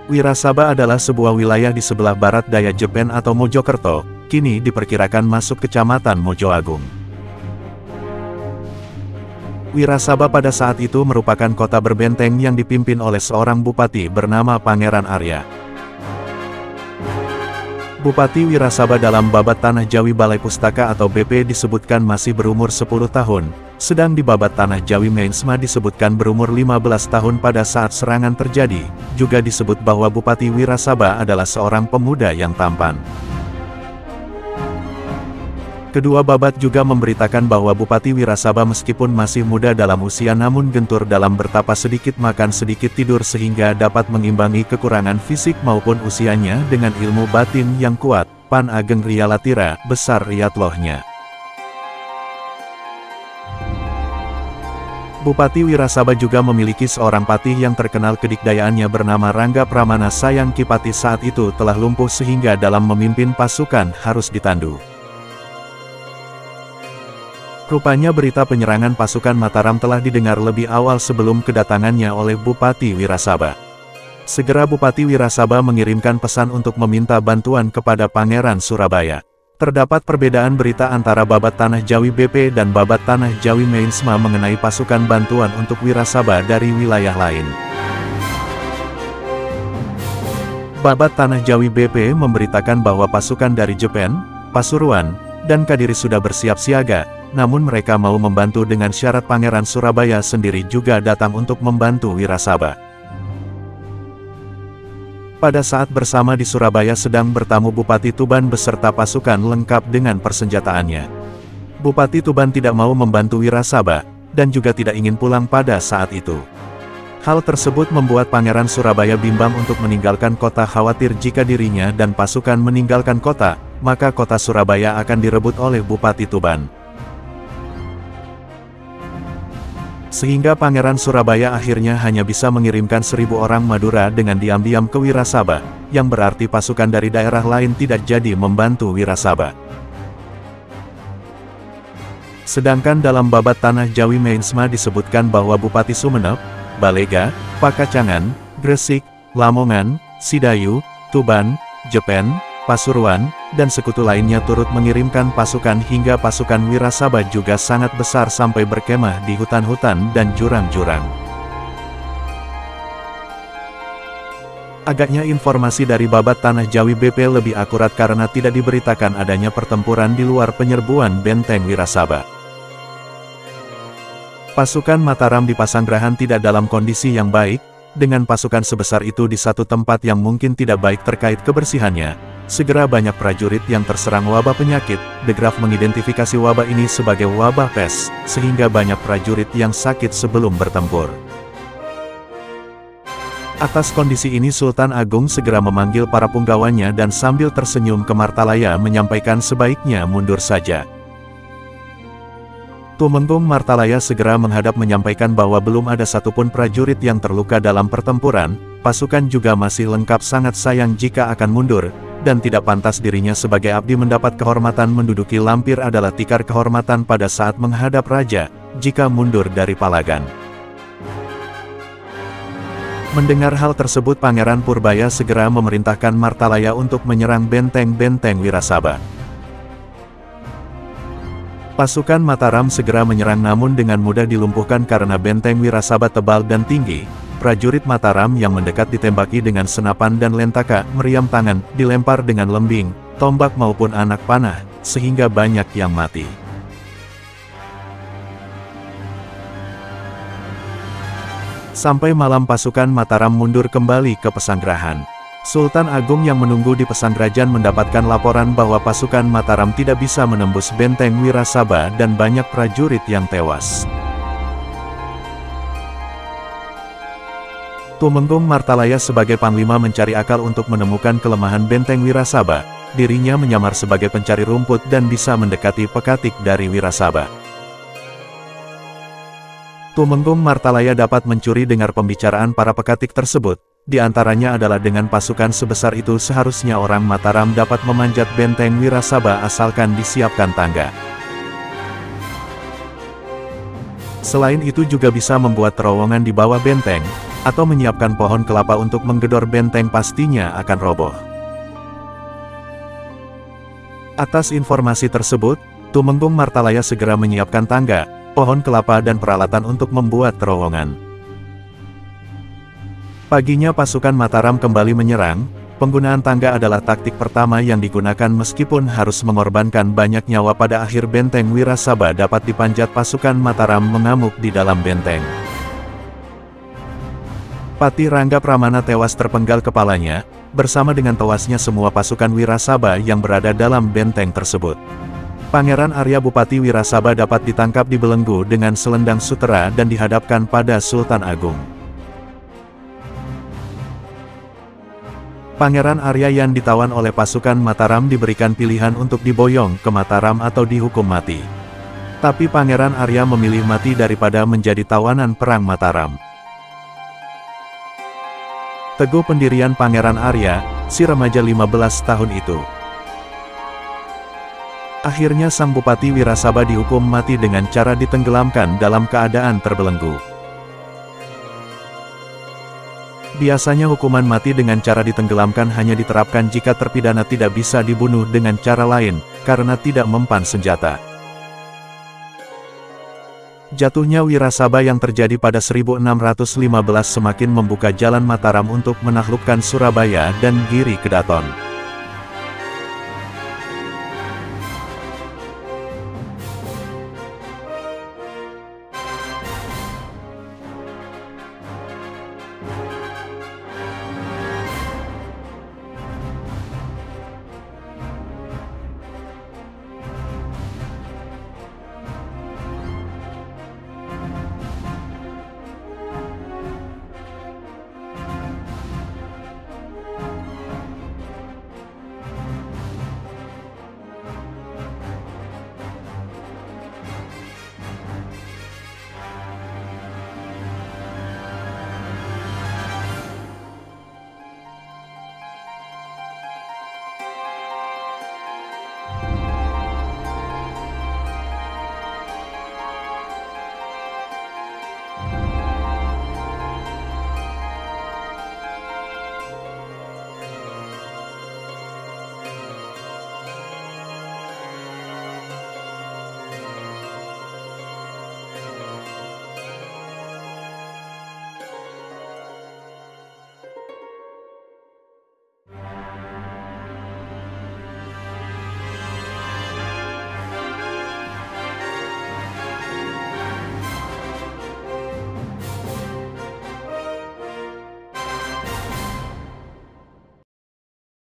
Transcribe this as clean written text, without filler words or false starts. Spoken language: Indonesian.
Wirasaba adalah sebuah wilayah di sebelah barat daya Jepen atau Mojokerto, kini diperkirakan masuk Kecamatan Mojoagung. Wirasaba pada saat itu merupakan kota berbenteng yang dipimpin oleh seorang bupati bernama Pangeran Arya. Bupati Wirasaba dalam Babat Tanah Jawi Balai Pustaka atau BP disebutkan masih berumur 10 tahun, sedang di Babat Tanah Jawi Meinsma disebutkan berumur 15 tahun pada saat serangan terjadi. Juga disebut bahwa Bupati Wirasaba adalah seorang pemuda yang tampan. Kedua babat juga memberitakan bahwa Bupati Wirasaba meskipun masih muda dalam usia namun gentur dalam bertapa, sedikit makan sedikit tidur sehingga dapat mengimbangi kekurangan fisik maupun usianya dengan ilmu batin yang kuat. Pan Ageng Riyalatira, besar Riyatlohnya. Bupati Wirasaba juga memiliki seorang patih yang terkenal kedikdayaannya bernama Rangga Pramana. Sayang Kipati saat itu telah lumpuh sehingga dalam memimpin pasukan harus ditandu. Rupanya berita penyerangan pasukan Mataram telah didengar lebih awal sebelum kedatangannya oleh Bupati Wirasaba. Segera Bupati Wirasaba mengirimkan pesan untuk meminta bantuan kepada Pangeran Surabaya. Terdapat perbedaan berita antara Babat Tanah Jawi BP dan Babat Tanah Jawi Meinsma mengenai pasukan bantuan untuk Wirasaba dari wilayah lain. Babat Tanah Jawi BP memberitakan bahwa pasukan dari Jepen, Pasuruan, dan Kadiri sudah bersiap siaga, namun mereka mau membantu dengan syarat Pangeran Surabaya sendiri juga datang untuk membantu Wirasaba. Pada saat bersama di Surabaya sedang bertamu Bupati Tuban beserta pasukan lengkap dengan persenjataannya. Bupati Tuban tidak mau membantu Wirasaba, dan juga tidak ingin pulang pada saat itu. Hal tersebut membuat Pangeran Surabaya bimbang untuk meninggalkan kota, khawatir jika dirinya dan pasukan meninggalkan kota, maka kota Surabaya akan direbut oleh Bupati Tuban. Sehingga Pangeran Surabaya akhirnya hanya bisa mengirimkan 1000 orang Madura dengan diam-diam ke Wirasaba, yang berarti pasukan dari daerah lain tidak jadi membantu Wirasaba. Sedangkan dalam Babat Tanah Jawi Meinsma disebutkan bahwa Bupati Sumeneb, Balega, Pakacangan, Gresik, Lamongan, Sidayu, Tuban, Jepen, Pasuruan, dan sekutu lainnya turut mengirimkan pasukan hingga pasukan Wirasaba juga sangat besar sampai berkemah di hutan-hutan dan jurang-jurang. Agaknya informasi dari Babat Tanah Jawi BP lebih akurat karena tidak diberitakan adanya pertempuran di luar penyerbuan benteng Wirasaba. Pasukan Mataram di Pasanggerahan tidak dalam kondisi yang baik, dengan pasukan sebesar itu di satu tempat yang mungkin tidak baik terkait kebersihannya. Segera banyak prajurit yang terserang wabah penyakit. De Graaf mengidentifikasi wabah ini sebagai wabah pes, sehingga banyak prajurit yang sakit sebelum bertempur. Atas kondisi ini Sultan Agung segera memanggil para punggawannya dan sambil tersenyum ke Martalaya menyampaikan sebaiknya mundur saja. Tumenggung Martalaya segera menghadap menyampaikan bahwa belum ada satupun prajurit yang terluka dalam pertempuran, pasukan juga masih lengkap, sangat sayang jika akan mundur, dan tidak pantas dirinya sebagai abdi mendapat kehormatan menduduki lampir adalah tikar kehormatan pada saat menghadap raja, jika mundur dari palagan. Mendengar hal tersebut Pangeran Purbaya segera memerintahkan Martalaya untuk menyerang benteng-benteng Wirasaba. Pasukan Mataram segera menyerang namun dengan mudah dilumpuhkan karena benteng Wirasaba tebal dan tinggi. Prajurit Mataram yang mendekat ditembaki dengan senapan dan lentaka, meriam tangan, dilempar dengan lembing, tombak maupun anak panah, sehingga banyak yang mati. Sampai malam pasukan Mataram mundur kembali ke Pesanggerahan. Sultan Agung yang menunggu di Pesanggerahan mendapatkan laporan bahwa pasukan Mataram tidak bisa menembus benteng Wirasaba dan banyak prajurit yang tewas. Tumenggung Martalaya sebagai panglima mencari akal untuk menemukan kelemahan benteng Wirasaba. Dirinya menyamar sebagai pencari rumput dan bisa mendekati pekatik dari Wirasaba. Tumenggung Martalaya dapat mencuri dengar pembicaraan para pekatik tersebut. Di antaranya adalah dengan pasukan sebesar itu seharusnya orang Mataram dapat memanjat benteng Wirasaba asalkan disiapkan tangga. Selain itu juga bisa membuat terowongan di bawah benteng, atau menyiapkan pohon kelapa untuk menggedor benteng pastinya akan roboh. Atas informasi tersebut, Tumenggung Martalaya segera menyiapkan tangga, pohon kelapa dan peralatan untuk membuat terowongan. Paginya pasukan Mataram kembali menyerang. Penggunaan tangga adalah taktik pertama yang digunakan meskipun harus mengorbankan banyak nyawa. Pada akhir benteng Wirasaba dapat dipanjat, pasukan Mataram mengamuk di dalam benteng. Pati Rangga Pramana tewas terpenggal kepalanya, bersama dengan tewasnya semua pasukan Wirasaba yang berada dalam benteng tersebut. Pangeran Arya Bupati Wirasaba dapat ditangkap di belenggu dengan selendang sutera dan dihadapkan pada Sultan Agung. Pangeran Arya yang ditawan oleh pasukan Mataram diberikan pilihan untuk diboyong ke Mataram atau dihukum mati. Tapi Pangeran Arya memilih mati daripada menjadi tawanan perang Mataram. Teguh pendirian Pangeran Arya, si remaja 15 tahun itu. Akhirnya sang Bupati Wirasaba dihukum mati dengan cara ditenggelamkan dalam keadaan terbelenggu. Biasanya hukuman mati dengan cara ditenggelamkan hanya diterapkan jika terpidana tidak bisa dibunuh dengan cara lain, karena tidak mempan senjata. Jatuhnya Wirasaba yang terjadi pada 1615 semakin membuka jalan Mataram untuk menaklukkan Surabaya dan Giri Kedaton.